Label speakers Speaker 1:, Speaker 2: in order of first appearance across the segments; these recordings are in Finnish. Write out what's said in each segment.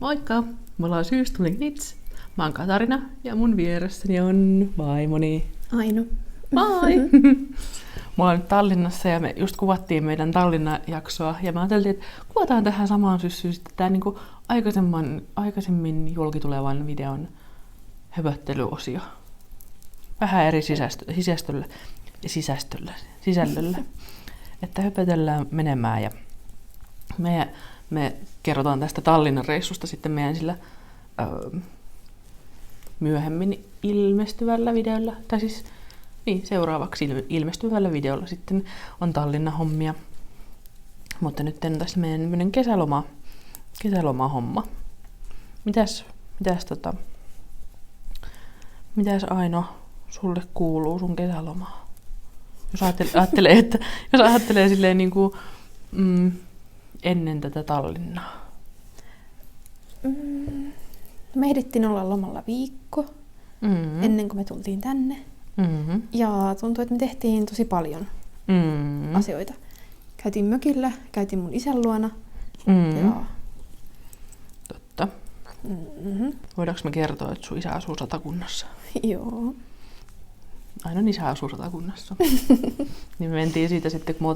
Speaker 1: Moikka! Me ollaan Syystulin Knits. Mä oon Katarina ja mun vieressäni on vaimoni.
Speaker 2: Aino.
Speaker 1: Moi! Mä oon nyt Tallinnassa ja me just kuvattiin meidän Tallinna-jaksoa. Ja mä ajattelin, että kuvataan tähän samaan syssyyn sitten tää niinku aikaisemmin julkitulevan videon höpöttelyosio. Vähän eri sisällöllä. Että höpötellään menemään ja me kerrotaan tästä Tallinnan reissusta sitten meidän sillä myöhemmin ilmestyvällä videolla. Tai siis niin, seuraavaksi ilmestyvällä videolla sitten on Tallinnan hommia. Mutta nyt on tässä meidän kesäloma-homma. Mitäs Aino sulle kuuluu sun kesälomaa? Jos ajattelee silleen niinku ennen tätä Tallinnaa.
Speaker 2: Me ehdittiin olla lomalla viikko ennen kuin me tultiin tänne.
Speaker 1: Mm-hmm.
Speaker 2: Ja tuntui, että me tehtiin tosi paljon asioita. Käytiin mökillä, käytiin mun isän luona. Ja...
Speaker 1: Totta.
Speaker 2: Mm-hmm.
Speaker 1: Voidaanko me kertoa, että sun isä asuu Satakunnassa?
Speaker 2: Joo.
Speaker 1: Ainon isä asuu Satakunnassa. Niin me mentiin siitä sitten, kun me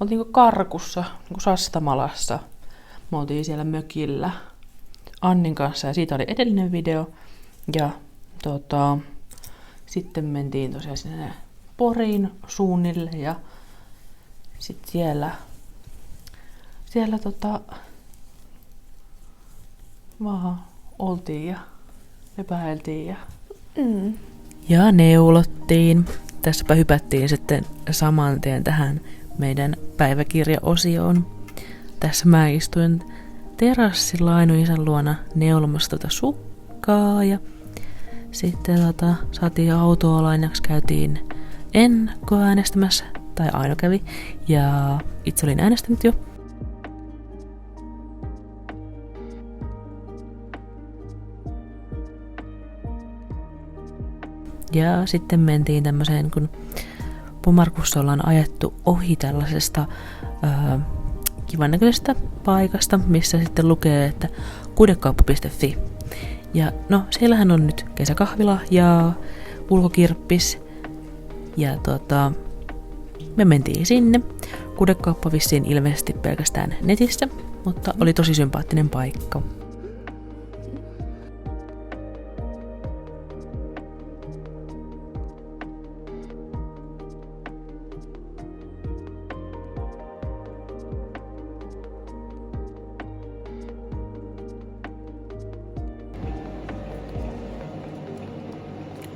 Speaker 1: oltiin Karkussa, niin Sastamalassa. Me oltiin siellä mökillä Annin kanssa ja siitä oli edellinen video. Ja sitten mentiin tosiaan sinne Poriin suunnille ja sitten siellä vaan oltiin ja lepäiltiin ja neulottiin. Tässäpä hypättiin sitten saman tien tähän meidän päiväkirjaosioon. Tässä mä istuin terassilla Aino isän luona neulomassa sukkaa ja sitten saatiin autoa lainaksi, käytiin ennakkoäänestämässä, tai Aino kävi, ja itse olin äänestänyt jo. Ja sitten mentiin tämmöiseen, kun Pumarkussa ollaan ajettu ohi tällaisesta kivan näköisestä paikasta, missä sitten lukee, että kudekauppa.fi. Ja no, siellähän on nyt kesäkahvila ja ulkokirppis. Ja me mentiin sinne. Kudekauppa vissiin ilmeisesti pelkästään netissä, mutta oli tosi sympaattinen paikka.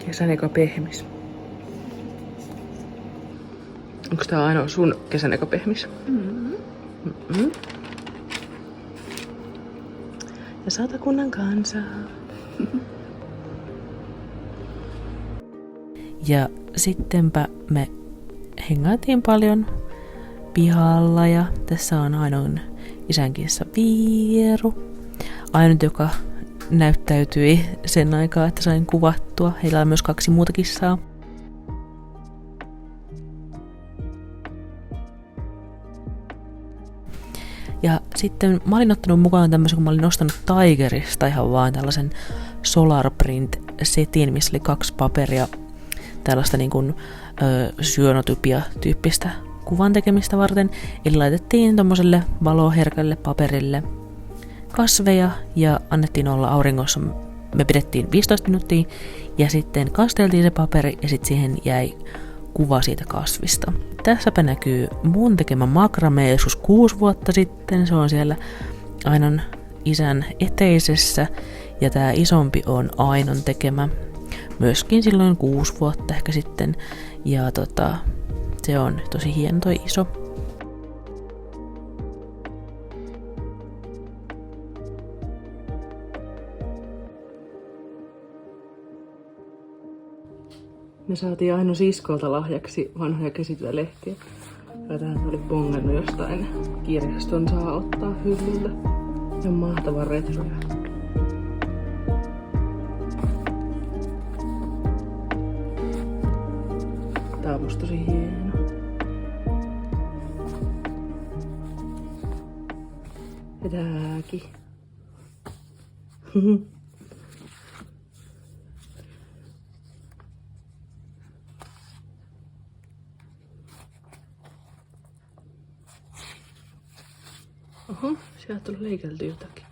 Speaker 1: Kesän eka pehmis. Onko tää ainoa sun kesän eka pehmis? Mm-hmm. Ja Satakunnan kansaa. Ja sittenpä me hengaatiin paljon pihalla ja tässä on Ainon isän kissa Vieru. Ainut, joka näyttäytyi sen aikaa, että sain kuvattua. Heillä on myös 2 muuta kissaa. Ja sitten mä olin ottanut mukaan tämmöisen, kun mä olin ostanut Tigerista ihan vaan tällaisen Solar Print-setin, missä oli 2 paperia tällaista niin kuin syönotypia-tyyppistä kuvan tekemistä varten. Eli laitettiin tommoselle valoherkälle paperille kasveja ja annettiin olla auringossa. Me pidettiin 15 minuuttia ja sitten kasteltiin se paperi ja sitten siihen jäi kuva siitä kasvista. Tässäpä näkyy mun tekemä makrame joskus 6 vuotta sitten. Se on siellä Ainon isän eteisessä ja tää isompi on Ainon tekemä myöskin silloin 6 vuotta ehkä sitten. Ja se on tosi hieno toi iso. Me saatiin Aino siskolta lahjaksi vanhoja käsityölehtiä. Ja tähän oli bongannut jostain kirjaston saa ottaa hyllyllä. Se on mahtava retro. Tää on musta tosi hieno. Ja tääkin. Oho, sieltä on leikelty jotakin.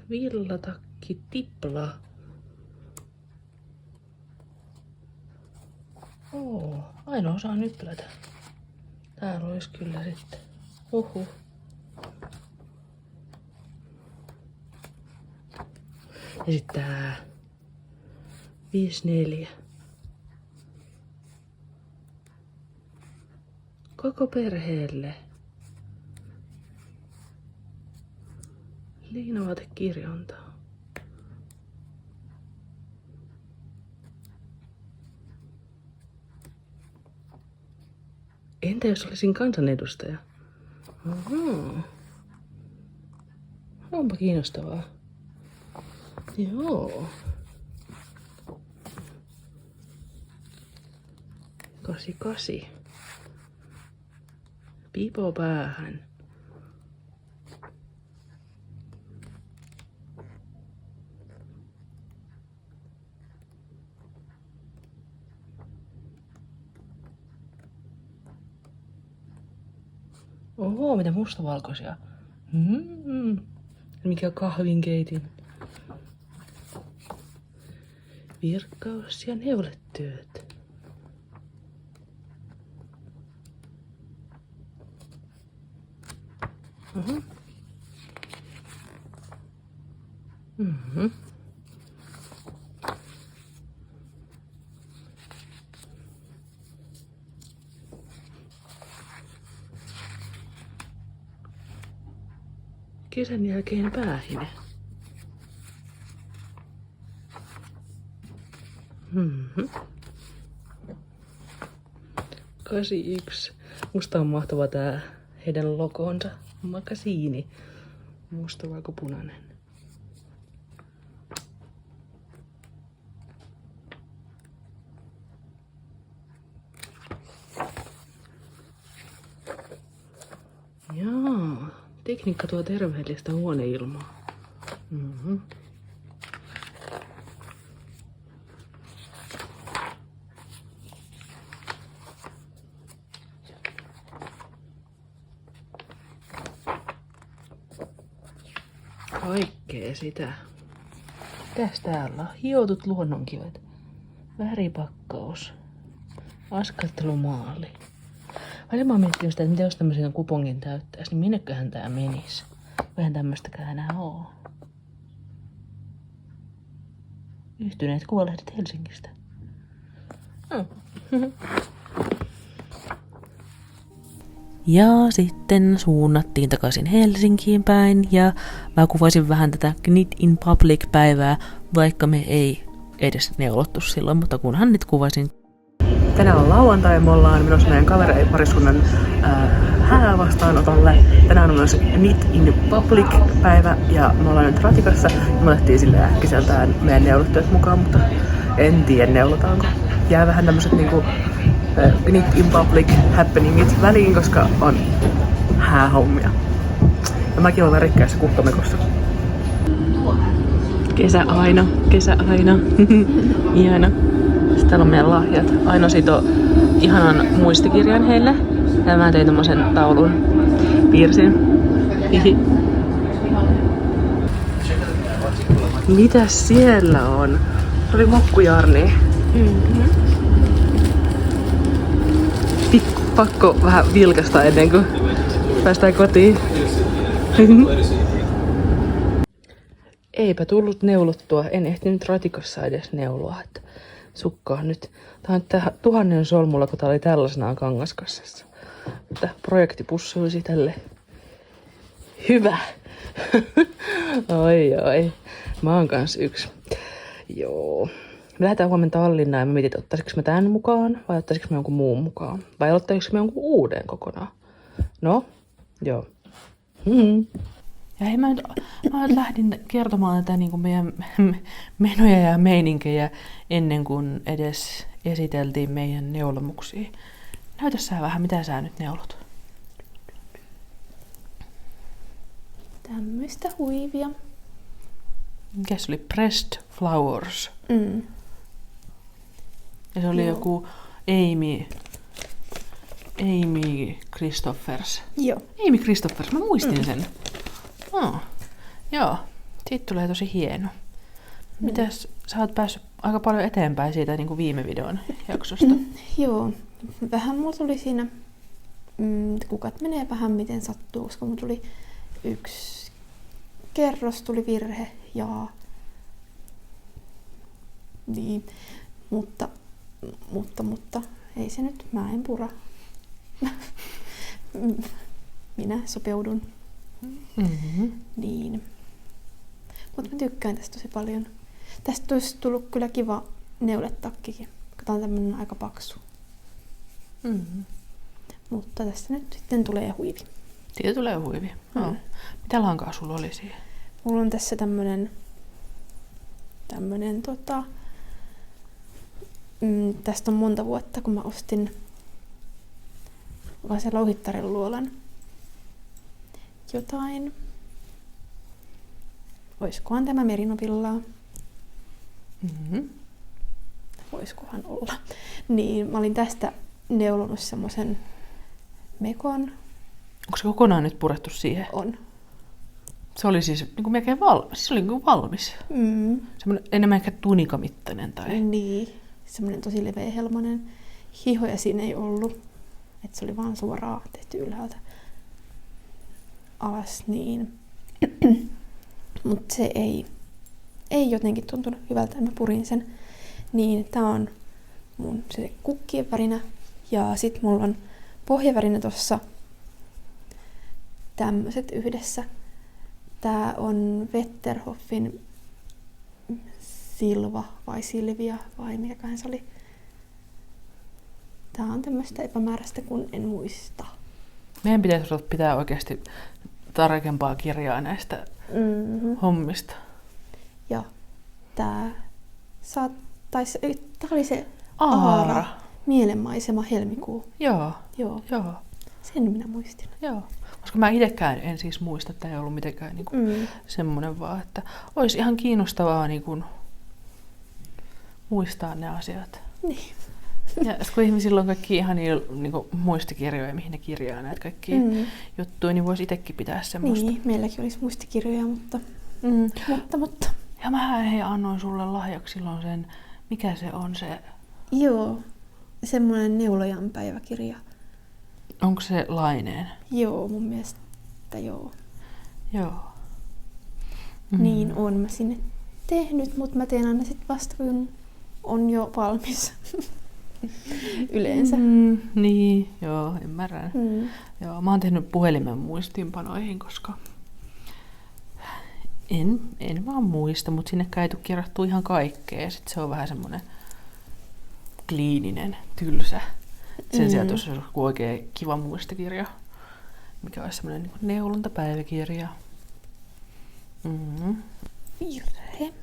Speaker 1: Villatakki tipla. Ainoa osaa nyplätä. Täällä olisi kyllä sitten. Ja sitten tää 5-4. Koko perheelle. Liinavaatekirjonta. Entä jos olisin kansanedustaja? Onpa kiinnostavaa. Joo. 88. Pipo päähän. Oho, mitä mustavalkoisia. Mikä kahvinkeitin. Virkkaus ja neuletyöt. Kesän jälkeen päähine. 81. Musta on mahtava tää heidän logonsa. Makasiini. Musta valkopunainen. Jaa. Tekniikka tuo terveellistä huoneilmaa. Kaikkea sitä. Mitäs täällä on? Hiotut luonnonkivet. Väripakkaus. Askartelumaali. Aina mä oon miettinyt sitä, että mitä jos tämmöisen kupongin täyttäisi, niin minneköhän tää menisi? Eihän tämmöstäkään enää oo. Yhtyneet kuvalehdet Helsingistä. Ja sitten suunnattiin takaisin Helsinkiin päin ja mä kuvasin vähän tätä Knit in Public-päivää, vaikka me ei edes neulottu silloin, mutta kunhan nyt kuvasin. Tänään on lauantai ja me ollaan menossa meidän kavereipariskunnan häävastaanotolle. Tänään on myös Knit in Public-päivä ja me ollaan nyt ratikassa. Me otettiin sille äkkiseltään meidän neulottuet mukaan, mutta en tiedä neulotaanko. Jää vähän tämmöset niinku Knit in Public happeningit väliin, koska on häähommia. Ja mäkin olen värikkäässä kukkamekossa. Kesä aina. Ihana. Sitten täällä on meidän lahjat. Aino sitoo ihanan muistikirjan heille. Ja mä tein tommosen taulun. Piirsin. Mitäs siellä on? Se oli mokkujarni. Pakko vähän vilkasta ennen kuin päästään kotiin. Eipä tullut neulottua. En ehtinyt ratikossa edes neuloa. Että sukkaa nyt. Tää on 1000 solmulla, kun tää oli tällaisenaan kangaskassassa. Mutta projekti pussuisi tälle. Hyvä! Oi. Mä oon kans yksi. Joo. Me lähdetään huomenna Tallinnaan ja me mietit, ottaisiko me tämän mukaan vai ottaisiko me jonkun muun mukaan. Vai ottaisiko me jonkun uuden kokonaan. No, joo. Ja hei, mä nyt lähdin kertomaan tätä niin kuin meidän menoja ja meininkejä ennen kuin edes esiteltiin meidän neulomuksia. Näytä sä vähän, mitä sä nyt neulot.
Speaker 2: Tämmöistä huivia.
Speaker 1: Mikä se oli? Pressed Flowers. Ja se oli joku Amy Christophers.
Speaker 2: Joo.
Speaker 1: Amy Christophers, mä muistin sen. Joo, siitä tulee tosi hieno. Mitäs, sä oot päässyt aika paljon eteenpäin siitä niin kuin viime videon jaksosta.
Speaker 2: Joo, vähän mulla tuli siinä, kukat menee vähän miten sattuu, koska mulla tuli yksi kerros, tuli virhe ja niin, mutta ei se nyt, mä en pura. Minä sopeudun. Niin. Mutta mä tykkään tästä tosi paljon. Tästä olisi tullut kyllä kiva neuletakkikin, kun tää on tämmönen aika paksu. Mutta tästä nyt sitten tulee huivi.
Speaker 1: Siitä tulee huivi. Mitä lankaa sulla oli siihen?
Speaker 2: Mulla on tässä tämmönen tästä on monta vuotta, kun mä ostin se Louhittaren luolan jotain. Oiskohan tämä merinovillaa? Voisikohan olla. Niin, mä olin tästä neulonut semmosen mekon.
Speaker 1: Onko se kokonaan nyt purettu siihen?
Speaker 2: On.
Speaker 1: Se oli siis niin kuin melkein valmis. Se oli niin kuin valmis. Semmoinen enemmän ehkä tunikamittainen tai...
Speaker 2: Niin, semmoinen tosi leveähelmainen. Hihoja siinä ei ollut. Että se oli vaan suoraan tehty ylhäältä alas, niin. Mutta se ei jotenkin tuntunut hyvältä, mä purin sen. Niin tää on mun se kukkien värinä. Ja sit mulla on pohjavärinä tossa tämmöset yhdessä. Tää on Wetterhoffin Silva vai Silvia vai mikäköhän se oli. Tää on tämmöstä epämääräistä, kun en muista.
Speaker 1: Meidän pitäisi pitää oikeasti tarkempaa kirjaa näistä hommista.
Speaker 2: Ja tää oli se Aara. Mielenmaisema helmikuu.
Speaker 1: Joo.
Speaker 2: Sen minä muistin.
Speaker 1: Joo. Koska mä itsekään en siis muista, että ei ollut mitenkään niin kuin semmoinen vaan, että olisi ihan kiinnostavaa niin kuin muistaa ne asiat.
Speaker 2: Niin.
Speaker 1: Ja kun ihmisillä on kaikki ihan niin kuin muistikirjoja, mihin ne kirjaa näitä kaikkia juttuja, niin voisi itsekin pitää semmoista.
Speaker 2: Niin, meilläkin olisi muistikirjoja, mutta.
Speaker 1: Ja mähän annoin sulle lahjaksi silloin sen, mikä se on se?
Speaker 2: Joo, semmoinen neulojan päiväkirja.
Speaker 1: Onko se Laineen?
Speaker 2: Joo, mun mielestä joo.
Speaker 1: Joo.
Speaker 2: Niin on mä sinne tehnyt, mutta mä teen aina sit vasta, kun on jo valmis. Yleensä.
Speaker 1: Niin, joo, ymmärrän. Joo, mä oon tehnyt puhelimen muistiinpanoihin, koska en vaan muista, mutta sinne ei tule kirjattua ihan kaikkea. Sitten se on vähän semmoinen kliininen, tylsä. Sen sijaan, jos olisi oikein kiva muistikirja, mikä olisi semmoinen niin neulontapäiväkirja.
Speaker 2: Virhe.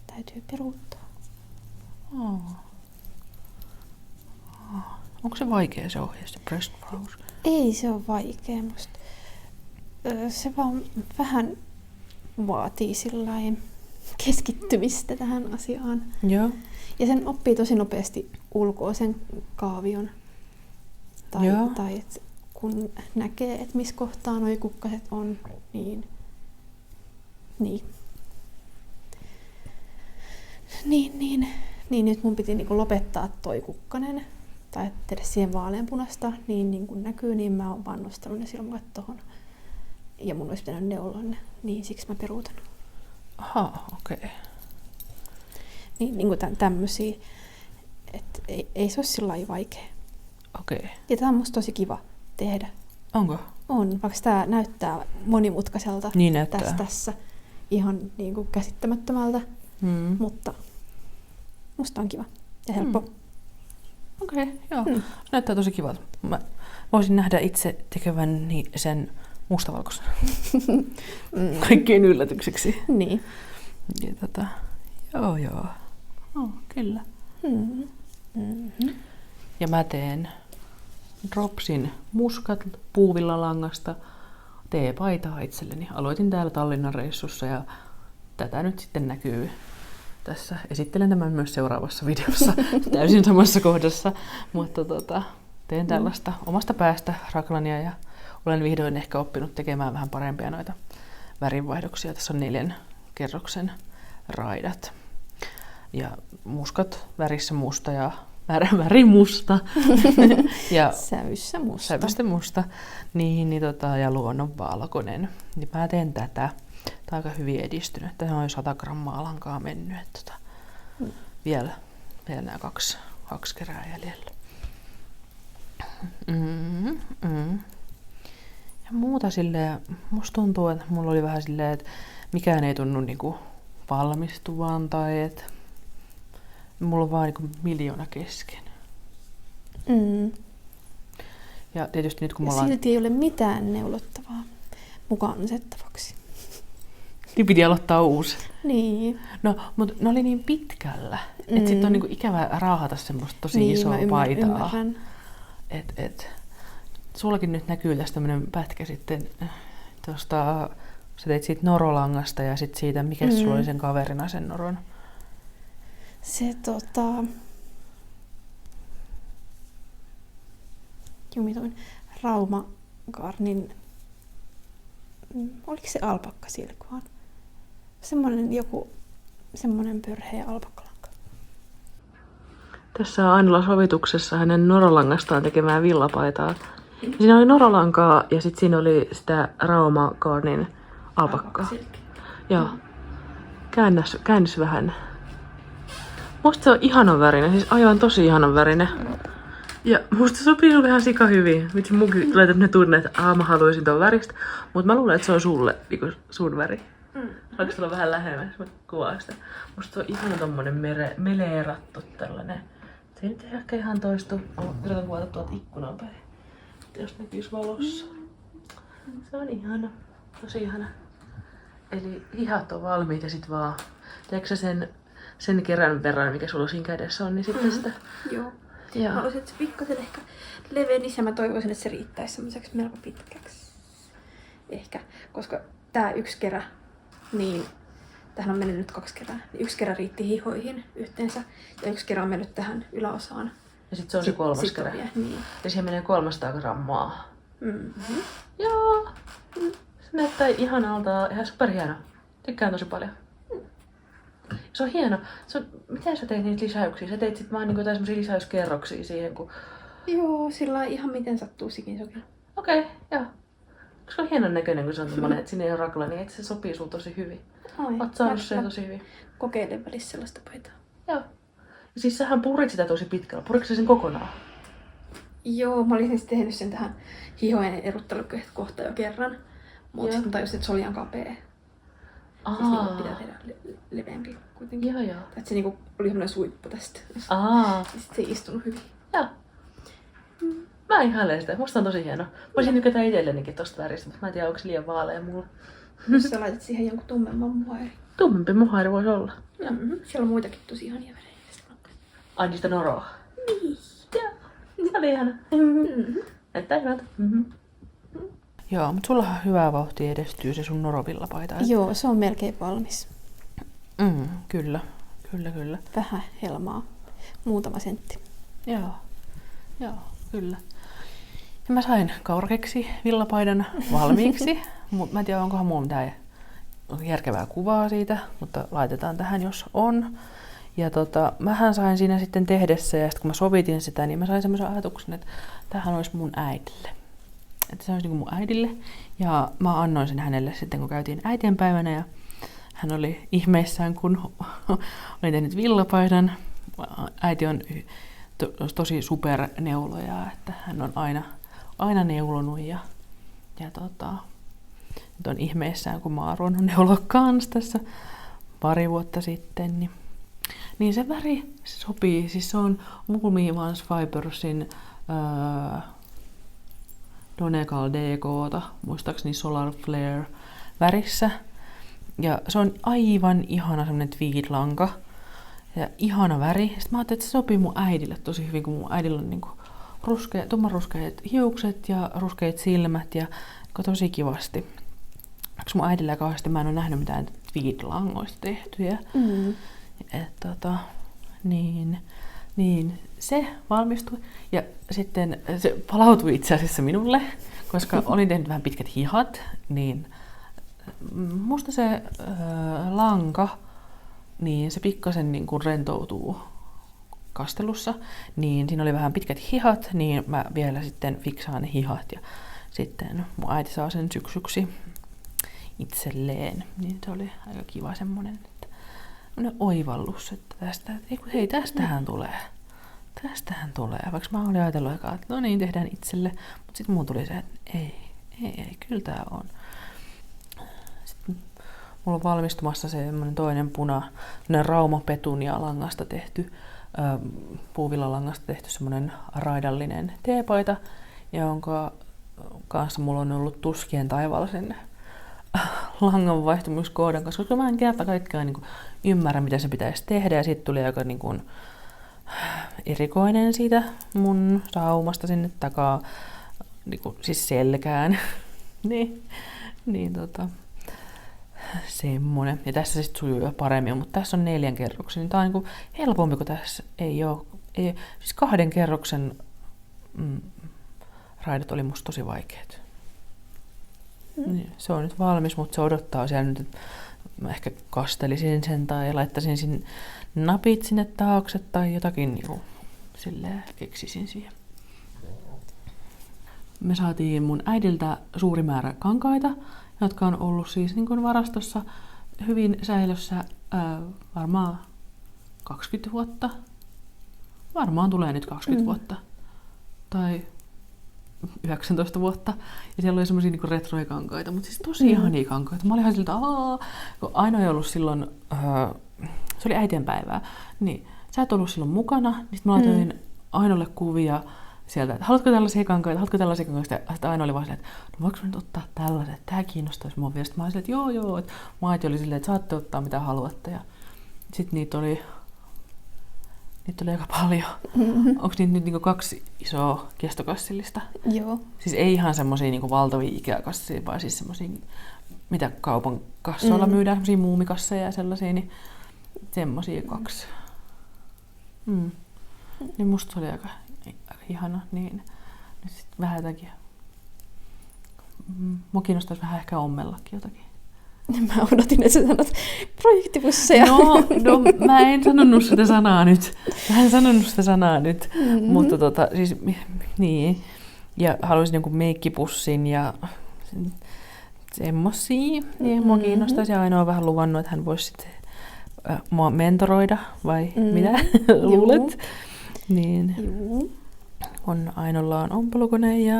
Speaker 2: Täytyy peruuttaa.
Speaker 1: Onko se vaikea se ohje, se Pressed Flowers?
Speaker 2: Ei se ole vaikea musta. Se vaan vähän vaatii sillain keskittymistä tähän asiaan.
Speaker 1: Joo.
Speaker 2: Ja sen oppii tosi nopeasti ulkoa sen kaavion. Tai et kun näkee, että missä kohtaa nuo kukkaset on, niin. Niin nyt mun piti niinku lopettaa toi kukkanen. Tai tehdä siihen vaaleanpunasta, niin kun näkyy, niin mä oon vaan nostanut ne silmukat tohon. Ja mun olisi pitänyt neuloa ne, niin siksi mä peruutan.
Speaker 1: Aha, okei. Okay.
Speaker 2: Niin kuin tämmösiä, että ei se ole sillai vaikea.
Speaker 1: Okei. Okay.
Speaker 2: Ja tää on musta tosi kiva tehdä.
Speaker 1: Onko?
Speaker 2: On, vaikka tää näyttää monimutkaiselta
Speaker 1: niin näyttää.
Speaker 2: tässä ihan niin kuin käsittämättömältä, mutta musta on kiva ja helppo.
Speaker 1: Okei, joo. Näyttää tosi kivalta. Mä voisin nähdä itse tekeväni sen mustavalkoisena. Kaikkien yllätykseksi.
Speaker 2: Niin.
Speaker 1: Ja joo. Kyllä. Ja mä teen dropsin muskat puuvillalangasta teepaitaa itselleni. Aloitin täällä Tallinnan reissussa ja tätä nyt sitten näkyy tässä. Esittelen tämän myös seuraavassa videossa täysin samassa kohdassa, mutta teen tällaista omasta päästä raklania ja olen vihdoin ehkä oppinut tekemään vähän parempia noita värinvaihdoksia. Tässä on 4 kerroksen raidat. Ja muskat värissä musta ja väri musta. Ja
Speaker 2: sävyssä musta.
Speaker 1: Sävystä musta. Ja luonnon valkoinen. Niin mä teen tätä. Tää on aika hyvin edistynyt. Tähän on jo 100 grammaa lankaa mennyt. Vielä nämä kaksi kerää jäljellä. Ja muuta silleen, musta tuntuu, että mulla oli vähän silleen, että mikään ei tunnu niinku valmistuvan tai että mulla on vaan niinku miljoona kesken. Ja tietysti nyt kun me ollaan...
Speaker 2: Silti ei ole mitään neulottavaa mukaan otettavaksi.
Speaker 1: Niin piti aloittaa uusi.
Speaker 2: Niin.
Speaker 1: No, mutta ne oli niin pitkällä, että sit on niinku ikävä raahata semmoista tosi isoa paitaa.
Speaker 2: Ymmärrän.
Speaker 1: Sullakin nyt näkyy tästä tämmönen pätkä sitten tuosta, sä teit siitä norolangasta ja sit siitä, mikä sulla oli sen kaverina sen noron?
Speaker 2: Se jumitoin Raumagarnin, oliko se alpakkasilkvaan? Semmonen pörheä alpakkalanka.
Speaker 1: Tässä on Ainola sovituksessa hänen norolangastaan tekemään villapaitaa. Siinä oli norolankaa ja sitten siinä oli sitä Raumagarnin alpakkaa. Joo. Käännys vähän. Musta se on ihanan värinen, siis aivan tosi ihanan värinen. Ja musta se sopii sulle ihan sika hyvin. Vitsi munkin laitat ne tunne, että mä haluaisin ton väristä. Mutta mä luulen, että se on sulle niinku sun väri. Vaikka tulla vähän lähemmäs, mä kuvaan sitä. Musta se on ihana tommonen meleerattu tällainen. Se ei nyt ehkä ihan toistu. Yritän kuvata tuolta ikkunan päin. Jos näkyis valossa. Se on ihana. Tosi ihana. Eli hihat on valmiit ja sit vaan... Tiedätkö sen kerran verran, mikä sulla siinä kädessä on, niin sitten sitä...
Speaker 2: Joo. Mä haluaisin, että se pikkasen ehkä levenisi ja mä toivoisin, että se riittäisi semmoiseksi melko pitkäksi. Ehkä, koska tää yksi kerä, niin tähän on mennyt nyt 2 kerää. Niin 1 kerä riitti hihoihin yhteensä ja 1 kerä on mennyt tähän yläosaan.
Speaker 1: Ja sit se on se 3. kerä.
Speaker 2: Niin.
Speaker 1: Ja siihen menee 300 grammaa. Joo. Se näyttää ihanalta. Ihan superhieno. Tykkään tosi paljon. Se on hieno. Miten sä teit niitä lisäyksiä? Sä teit sit vaan niinku jotain semmosia lisäyskerroksia siihen, kun...
Speaker 2: Joo, sillä ihan miten sattuu sikin sokin.
Speaker 1: Okei, joo. Se on hienon näköinen, kun se on tommonen, että sinne ei ole rakla, niin että se sopii sulla tosi hyvin. Oot saanut sen tosi hyvin.
Speaker 2: Kokeilen välissä sellaista paitaa.
Speaker 1: Joo. Ja siis sähän purit sitä tosi pitkällä. Puritko sä sen kokonaan?
Speaker 2: Joo, mä olisin tehnyt sen tähän hihojen erottelukohta jo kerran. Mutta sitten tajusin, että se oli ihan kapea. Siis niinku pitää tehdä leveämpi kuitenkin.
Speaker 1: Joo.
Speaker 2: Että se niinku oli semmoinen suippu tästä. Ja sit se ei istunut hyvin.
Speaker 1: Joo. Mä ihailen sitä. Musta on tosi hieno. Voisin nykätä itsellenikin tosta väristä, mutta mä en tiedä, onko se liian vaalea mulla.
Speaker 2: Jos sä laitat siihen jonkun tummemman muhairi.
Speaker 1: Tummempi muhairi voisi olla.
Speaker 2: Siellä on muitakin tosi ihania värejä.
Speaker 1: Ai niistä noroa?
Speaker 2: Niin.
Speaker 1: Joo. Se oli ihana. Näyttää hyvältä. Joo, mutta sulla on hyvää vauhtia edistyy se sun norovillapaita.
Speaker 2: Joo, se on melkein valmis.
Speaker 1: Kyllä.
Speaker 2: Vähän helmaa. Muutama sentti.
Speaker 1: Joo, kyllä. Ja mä sain kaurakeksi villapaidan valmiiksi. Mä en tiedä, onkohan mulla mitään järkevää kuvaa siitä, mutta laitetaan tähän, jos on. Ja mähän sain siinä sitten tehdessä, ja sitten kun mä sovitin sitä, niin mä sain semmoisen ajatuksen, että tämähän olisi mun äidille. Että se olisi niin kuin mun äidille. Ja mä annoin sen hänelle sitten, kun käytiin äitienpäivänä, ja hän oli ihmeissään, kun oli tehnyt villapaidan. Äiti on tosi superneuloja, että hän on aina neulonut ja nyt on ihmeissään, kun mä oon ruvennut neuloa kans tässä pari vuotta sitten. Niin Niin se väri se sopii. Siis se on Woolmy Vans Fibersin Donegal DK:ta, muistaakseni Solar Flare värissä. Ja se on aivan ihana semmonen tweed-lanka. Ja ihana väri. Sitten mä ajattelin, että se sopii mun äidille tosi hyvin, kun mun äidillä on niinku tummanruskeat hiukset ja ruskeat silmät ja tosi kivasti. Koska mun äidillä kauheasti mä en ole nähnyt mitään tweed-langoista tehtyjä. Niin se valmistui ja sitten se palautui itse asiassa minulle, koska olin tehnyt vähän pitkät hihat, niin musta se lanka, niin se pikkasen niin kuin rentoutuu kastelussa, niin siinä oli vähän pitkät hihat, niin mä vielä sitten fiksaan ne hihat ja sitten mun äiti saa sen syksyksi itselleen, niin se oli aika kiva semmonen oivallus, että tästähän tulee. Tästähän tulee. Vaikka mä olin ajatellut aikaa, että no niin, tehdään itselle. Mutta sitten mun tuli se, että ei, kyllä tää on. Sitten mulla on valmistumassa semmonen toinen Rauma Petunia langasta tehty, puuvillalangasta tehty semmonen raidallinen teepaita, jonka kanssa mulla on ollut tuskien taivaalla sen langan vaihtumiskoodan, koska mä en kerta kaikkiaan niin ymmärrä, mitä se pitäisi tehdä. Ja sitten tuli aika niin kuin erikoinen siitä mun saumasta sinne takaa, niin kuin, siis selkään. Semmonen. Ja tässä se sitten sujuu jo paremmin, mutta tässä on 4 kerroksen. Niin tää on niin kuin helpompi, kun tässä ei ole. Siis 2 kerroksen raidat oli musta tosi vaikeat. Niin, se on nyt valmis, mutta se odottaa siellä nyt, että mä ehkä kastelisin sen tai laittaisin sinne napit sinne taakse tai jotakin niin silleen keksisin siihen. Me saatiin mun äidiltä suuri määrä kankaita, jotka on ollut siis niin kuin varastossa hyvin säilössä varmaan 20 vuotta. Varmaan tulee nyt 20 vuotta. Tai 19 vuotta. Ja siellä oli semmosia niinku retroja kankaita, mutta siis tosi ihania kankaita. Mä olin ihan siltä, kun Aino ei ollut silloin, se oli äitienpäivää, niin sä et ollut silloin mukana, niin sit mä laitoin Ainolle kuvia sieltä, että haluatko tällaisia kankaita, ja sitten Aino oli vaan silleen, että no voinko mä nyt ottaa tällaiset, että tää kiinnostaisi mua vielä. Sitten mä olin silleen, että joo, että mun äiti oli silleen, että saatte ottaa mitä haluatte. Ja sit niitä oli aika paljon. Onko niitä nyt niinku 2 isoa kestokassillista?
Speaker 2: Joo.
Speaker 1: Siis ei ihan semmosia niinku valtavia Ikea-kasseja, vaan siis semmosia, mitä kaupan kassoilla myydään, semmosia muumikasseja ja sellaisia, niin semmosia 2. Niin musta se oli aika ihana, niin nyt sit vähän jotakin. Mua kiinnostaisi vähän ehkä ommellakin jotakin.
Speaker 2: Mä odotin, että sä sanot projektipusseja.
Speaker 1: No, mä en sanonut sitä sanaa nyt. Mutta siis niin. Ja haluaisin jonkun meikkipussin ja semmosia. Niin mua kiinnostaisi ja Aino on vähän luvannut, että hän voisi sitten mua mentoroida, vai mitä luulet? Niin. On Ainolla on ompelukone ja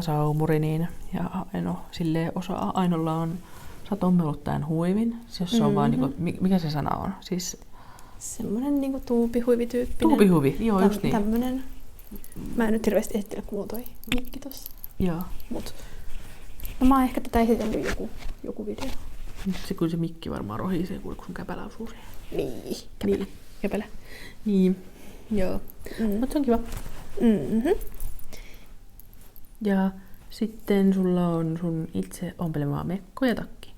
Speaker 1: saumuri, niin, ja Aino silleen osaa. Ainolla on, sä oot ommellut tän huivin, jos se on vaan niinku, mikä se sana on? Siis
Speaker 2: semmonen niinku tuupihuivityyppinen.
Speaker 1: Tuupihuivi, joo, just niin.
Speaker 2: Tämmönen. Mä en nyt hirveästi esittele, kun mulla on toi mikki tossa.
Speaker 1: Joo.
Speaker 2: Mut. No mä oon ehkä tätä esitellyt joku video.
Speaker 1: Nyt se kun se mikki varmaan rohisee, kun sun käpälä osuu siihen.
Speaker 2: Niin, käpälä.
Speaker 1: Niin.
Speaker 2: Joo.
Speaker 1: Mut se on kiva. Ja sitten sulla on sun itse ompelemaa mekko ja takki.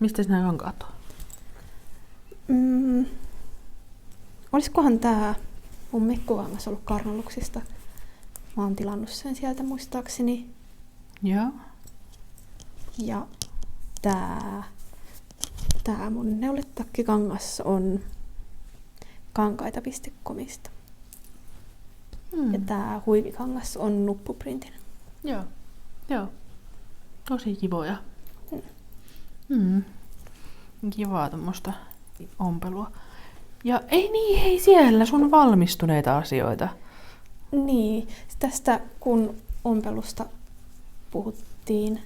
Speaker 1: Mistä nämä kankaat on?
Speaker 2: Olisikohan tää mun mekkokangas ollut Karnoluksista? Mä oon tilannut sen sieltä muistaakseni.
Speaker 1: Joo.
Speaker 2: Ja tää mun neuletakkikangas on kankaita.comista. Ja tää huivikangas on Nuppuprintin.
Speaker 1: Joo. Tosi kivoja. Kivaa tommoista ompelua. Ja hei siellä sun valmistuneita asioita.
Speaker 2: Niin, tästä kun ompelusta puhuttiin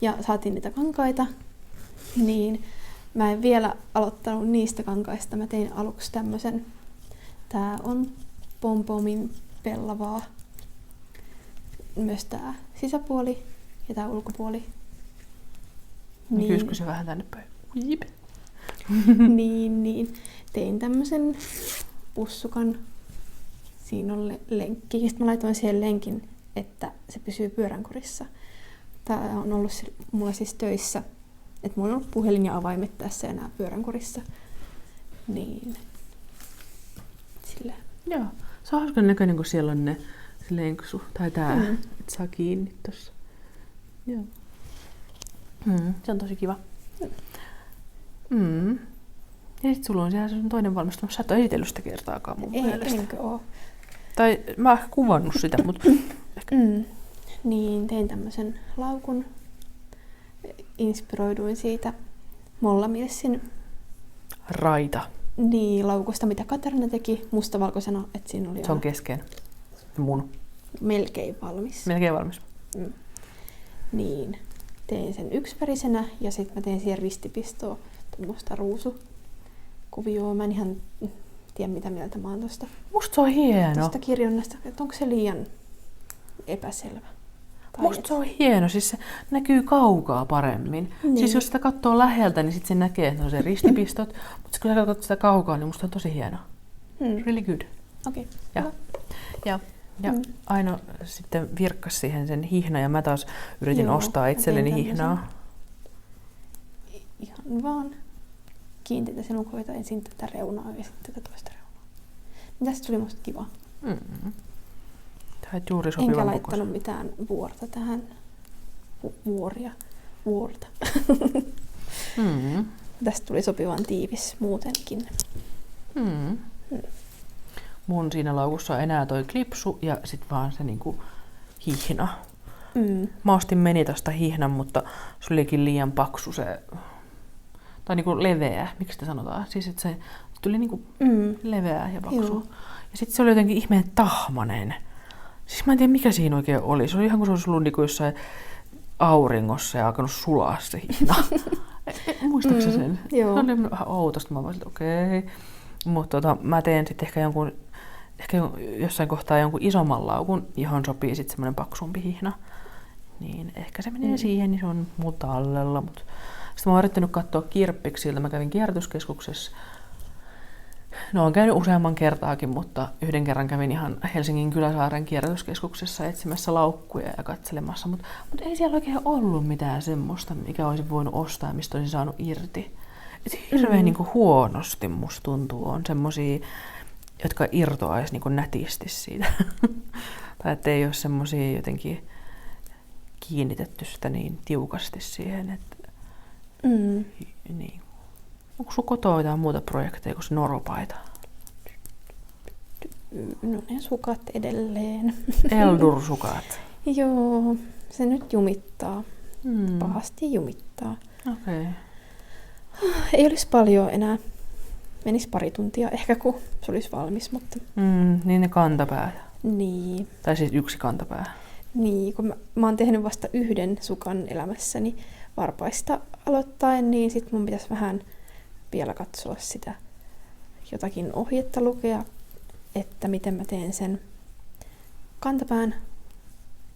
Speaker 2: ja saatiin niitä kankaita, niin mä en vielä aloittanut niistä kankaista. Mä tein aluksi tämmösen. Tää on pompomin pellavaa. Myös tää sisäpuoli ja tää ulkopuoli.
Speaker 1: Kyyskö se vähän tänne päin? Jip.
Speaker 2: niin. Tein tämmösen pussukan. Siinä on lenkki. Sitten mä laitoin siihen lenkin, että se pysyy pyöränkorissa. Tää on ollut mulla siis töissä. Että mulla on ollut puhelin ja avaimet tässä ja nää pyöränkorissa. Niin. Sillä.
Speaker 1: Joo. Se on hauskan näköinen, kun siellä on ne se lenksu. Tai tää, että saa kiinni tossa. Joo. Se on tosi kiva. Ja sit sulla on siellä sun toinen valmistunut. Sä et ole esitellyt sitä kertaakaan mun mielestä.
Speaker 2: Enkö oo.
Speaker 1: Tai mä oon ehkä kuvannut sitä, mutta...
Speaker 2: Niin, tein tämmösen laukun. Inspiroiduin siitä Mollamilsin
Speaker 1: raita.
Speaker 2: Niin, laukusta, mitä Katarina teki mustavalkoisena. Että siinä oli
Speaker 1: se on kesken. Mun.
Speaker 2: Melkein valmis.
Speaker 1: Melkein valmis.
Speaker 2: Niin, tein sen yksivärisenä ja sitten mä tein siihen ristipistoa, tuommoista ruusukuvioa. Mä en ihan tiedä, mitä mieltä mä oon tosta.
Speaker 1: Musta se on hieno.
Speaker 2: Tosta kirjonnasta, että onko se liian epäselvä.
Speaker 1: Musta se on hieno, siis se näkyy kaukaa paremmin.
Speaker 2: Niin.
Speaker 1: Siis jos sitä katsoo läheltä, niin sit se näkee, että on se ristipistot. Mutta kun sä katsot sitä kaukaa, niin musta on tosi hieno. Really good.
Speaker 2: Okei.
Speaker 1: Ja Aino sitten virkkasi siihen sen hihna ja mä taas yritin ostaa itselleni hihnaa.
Speaker 2: Ihan vaan kiinteitä sen lukoita ensin tätä reunaa ja sitten tätä toista reunaa. Tästä tuli musta kiva.
Speaker 1: Tämä on juuri sopivan
Speaker 2: enkä laittanut mitään vuorta tähän. Vuorta. Tästä tuli sopivan tiivis muutenkin.
Speaker 1: Mun siinä laukussa on enää toi klipsu ja sit vaan se niinku hihna. Mä ostin Menitasta hihnan, mutta se olikin liian paksu se, tai niinku leveä, miksi sitä sanotaan? Siis että se tuli niinku leveä ja paksu. Joo. Ja sit se oli jotenkin ihmeen tahmanen. Siis mä en tiedä mikä siinä oikein oli. Se oli ihan kuin se olisi ollut niinku jossain auringossa ja alkanut sulaa se hihna. Muistatko sen?
Speaker 2: Joo.
Speaker 1: Se oli vähän outosta. Mä voisin, okei. Mutta mä teen sitten ehkä jossain kohtaa jonkun isomman laukun, johon sopii sitten semmoinen paksumpi hihna. Niin ehkä se menee siihen, niin se on mun tallella. Sitten mä oon yrittänyt katsoa kirppiksiltä. Mä kävin kierrätyskeskuksessa. No on käynyt useamman kertaakin, mutta yhden kerran kävin ihan Helsingin Kyläsaaren kierrätyskeskuksessa etsimässä laukkuja ja katselemassa. Mutta ei siellä oikein ollut mitään semmoista, mikä olisi voinut ostaa ja mistä olisin saanut irti. Et hirveän niin kuin huonosti musta tuntuu on semmosia, jotka irtoaisi niin kuin nätisti siitä. Tai ettei ole semmosia jotenkin kiinnitetty sitä niin tiukasti siihen. Että, niin. Onko sun kotoa jotain muuta projekteja kuin se noropaita?
Speaker 2: No ne sukat edelleen.
Speaker 1: Eldur-sukat.
Speaker 2: Joo, se nyt jumittaa. Pahasti jumittaa.
Speaker 1: Okei.
Speaker 2: Ei olisi paljon enää. Menisi pari tuntia ehkä, kun se olisi valmis, mutta...
Speaker 1: Niin ne kantapäät.
Speaker 2: Niin.
Speaker 1: Tai siis yksi kantapää.
Speaker 2: Niin, kun mä oon tehnyt vasta yhden sukan elämässäni varpaista aloittaen, niin sit mun pitäisi vähän vielä katsoa sitä jotakin ohjetta lukea, että miten mä teen sen kantapään,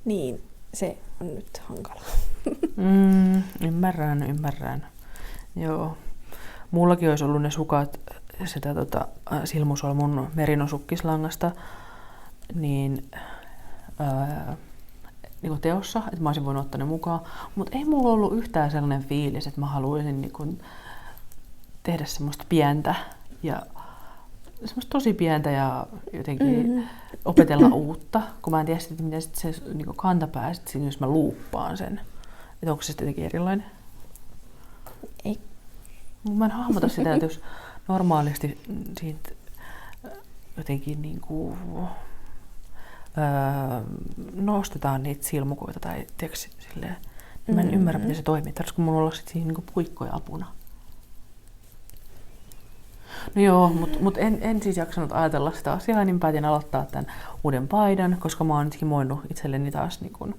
Speaker 2: niin se on nyt hankala.
Speaker 1: Ymmärrän. Joo. Mullakin olisi ollut ne sukat sitä Silmusolmun merinosukkislangasta niin kuin teossa, että mä olisin voinut ottaa ne mukaan. Mutta ei mulla ollut yhtään sellainen fiilis, että mä haluaisin niin kuin tehdä semmoista pientä ja semmoista tosi pientä ja jotenkin opetella uutta, kun mä en tiedä sitten, miten sit se niin kantapää, sit jos mä luuppaan sen. Että onko se sitten jotenkin erilainen?
Speaker 2: Ei.
Speaker 1: Mä en hahmota sitä, että jos normaalisti siitä jotenkin niin kuin, nostetaan niitä silmukoita tai tiedätkö, silleen, niin mä en ymmärrä, miten se toimii. Tarvitsisiko mulla olla sitten siihen niin kuin puikkoja apuna? No joo, mutta en siis jaksanut ajatella sitä asiaa, niin päätin aloittaa tämän uuden paidan, koska mä oon nyt himoinut itselleni taas niin kuin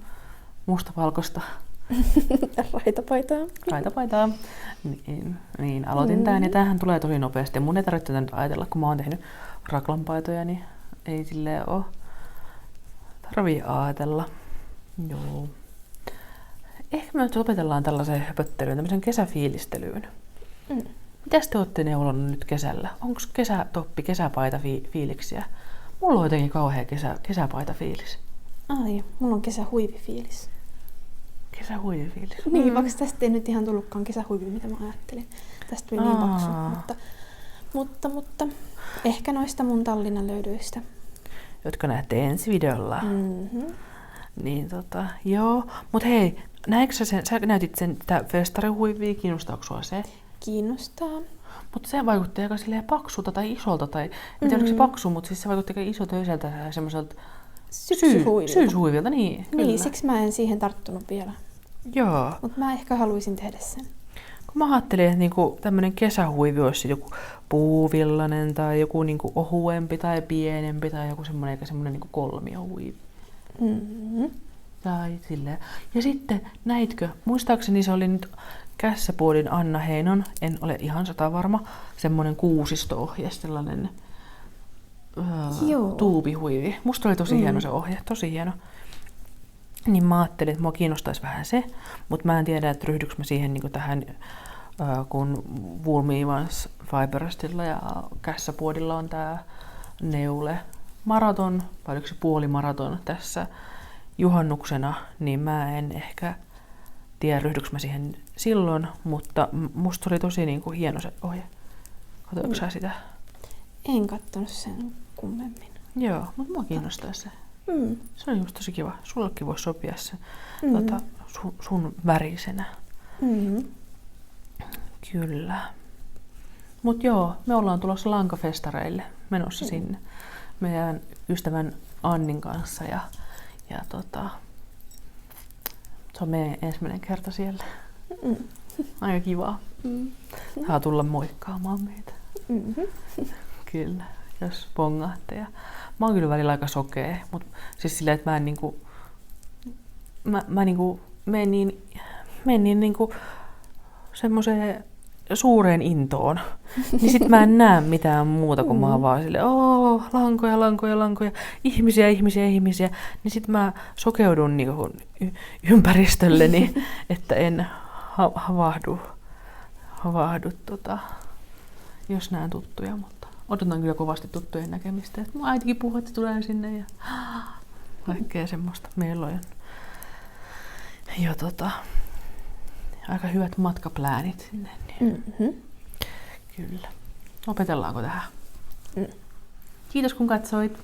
Speaker 1: mustavalkoista
Speaker 2: Raitapaitaa.
Speaker 1: Raitapaitaa. Niin aloitin tän ja tämähän tulee tosi nopeasti. Mun ei tarvitse tätä nyt ajatella, kun mä oon tehnyt raklanpaitoja, niin ei silleen oo tarvii ajatella. Joo. Ehkä me nyt opetellaan tällaiseen höpöttelyyn, tämmöisen kesäfiilistelyyn. Mitäs te ootte neulonnut nyt kesällä? Onko kesätoppi, kesäpaita fiiliksiä? Mulla on jotenkin kauhea kesäpaita fiilis.
Speaker 2: Ai, mulla on kesähuivifiilis.
Speaker 1: Kesähuivifiilis?
Speaker 2: Niin, vaikka tästä ei nyt ihan tullutkaan kesähuivi, mitä mä ajattelin. Tästä tuli niin paksu, mutta ehkä noista mun Tallinnan löydöistä.
Speaker 1: Jotka näette ensi videolla. Niin joo. Mut hei, näetkö sä näytit sen festarihuivia, kiinnostaako sua se?
Speaker 2: Kiinnostaa.
Speaker 1: Mutta se vaikutti aika silleen paksulta tai isolta, tai en tiedä oliko se paksu, mutta siis se vaikutti aika isotöiseltä ja semmoiselta syyshuivilta. Niin,
Speaker 2: niin, siksi mä en siihen tarttunut vielä.
Speaker 1: Joo.
Speaker 2: Mutta mä ehkä haluaisin tehdä sen.
Speaker 1: Kun mä ajattelin, että niinku tämmönen kesähuivi olisi joku puuvillainen tai joku niinku ohuempi tai pienempi tai joku semmoinen eikä semmoinen niinku kolmiohuivi. Tai silleen. Ja sitten, näitkö, muistaakseni se oli nyt Kässäpuodin Anna Heinon, en ole ihan 100% varma, semmoinen kuusisto-ohje, sellainen tuubihuivi. Musta oli tosi hieno se ohje, tosi hieno. Niin mä ajattelin, että mua kiinnostaisi vähän se, mutta mä en tiedä, että ryhdyks mä siihen niin tähän, kun Woolmivans Fiberstilla ja Kässäpuodilla on tää Neule maraton, vai oliko se puolimaraton tässä juhannuksena, niin mä en ehkä tiedä, ryhdyks mä siihen silloin, mutta musta oli tosi niin kuin hieno se ohje. Katsoitko sä sitä?
Speaker 2: En kattonut sen kummemmin.
Speaker 1: Joo, mutta mua kiinnostaa se. Se on just tosi kiva. Sullekin voisi sopia se sun värisenä. Kyllä. Mut joo, me ollaan tulossa lankafestareille menossa sinne meidän ystävän Annin kanssa ja se on meidän ensimmäinen kerta siellä. Aika kivaa. Saa tulla moikkaamaan meitä. Kyllä, jos bongaatte. Ja mä oon kyllä välillä aika sokea, mutta siis silleen, että mä en niinku, mä niinku menen niinku semmoseen suureen intoon. Niin sit mä en näe mitään muuta, kun mä oon vaan silleen, lankoja, ihmisiä. Niin sit mä sokeudun niinku ympäristölleni, että en havahdu jos näen tuttuja, mutta odotan kyllä kovasti tuttujen näkemistä. Et mun äitikin puhuu, että tulee sinne ja kaikkea semmoista. Meillä on jo aika hyvät matkapläänit sinne. Niin. Kyllä. Opetellaanko tähän? Kiitos kun katsoit.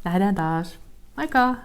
Speaker 1: Nähdään taas. Moikka!